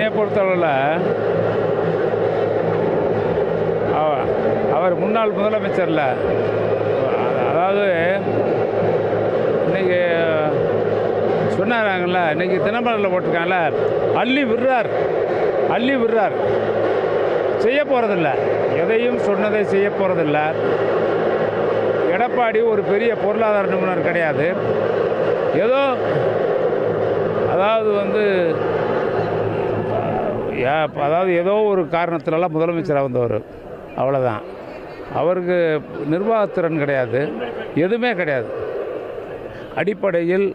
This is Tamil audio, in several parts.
என்னை பொறுத்தளவில் அவர் முன்னாள் முதலமைச்சரில், அதாவது இன்றைக்கி சொன்னாராங்கள்ல, இன்றைக்கி தினமலரில் போட்டிருக்காங்கல்ல, அள்ளி விடுறார், செய்ய போகிறதில்ல, எதையும் சொன்னதை செய்ய போகிறதில்ல. எடப்பாடி ஒரு பெரிய பொருளாதார நிபுணர் கிடையாது. ஏதோ அதாவது ஏதோ ஒரு காரணத்திலலாம் முதலமைச்சராக வந்தவர், அவ்வளோதான். அவருக்கு நிர்வாகத்திறன் கிடையாது, எதுவுமே கிடையாது. அடிப்படையில்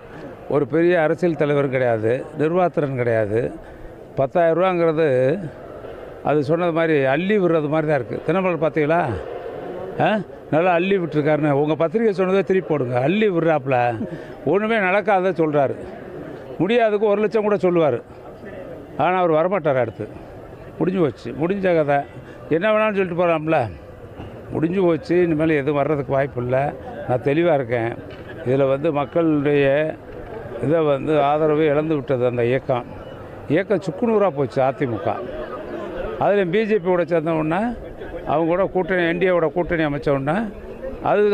ஒரு பெரிய அரசியல் தலைவர் கிடையாது, நிர்வாகத்திறன் கிடையாது. 10,000 ரூபாங்கிறது அது சொன்னது மாதிரி அள்ளி விடுறது மாதிரி தான் இருக்குது. தினமலர் பார்த்தீங்களா? நல்லா அள்ளி விட்டுருக்காருன்னு உங்கள் பத்திரிகை சொன்னதே திருப்பி போடுங்க. அள்ளி விடுறாப்புல ஒன்றுமே நடக்காத சொல்கிறாரு. முடியாதுக்கு 1 லட்சம் கூட சொல்லுவார். ஆனால் அவர் வரமாட்டார். அடுத்து முடிஞ்சு போச்சு, முடிஞ்ச கதை. என்ன வேணாலும் சொல்லிட்டு போகலாம்ல, முடிஞ்சு போச்சு. இனிமேல் எதுவும் வர்றதுக்கு வாய்ப்பு இல்லை. நான் தெளிவாக இருக்கேன். இதில் மக்களுடைய இதை ஆதரவு இழந்து விட்டது. அந்த இயக்கம் சுக்குநூறாக போச்சு. அதிமுக அதில் பிஜேபியோட சேர்ந்தவுடனே அவங்க கூட கூட்டணி, என்டிஏவோட கூட்டணி அமைச்சவுடனே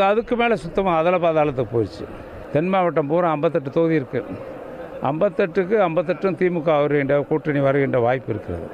அதுக்கு மேலே சுத்தமாக அதில் பாதாளத்துக்கு போயிடுச்சு. தென் மாவட்டம் பூரா 58 தொகுதி இருக்குது. 58க்கு 58 திமுக வருகின்ற கூட்டணி வருகின்ற வாய்ப்பு இருக்கிறது.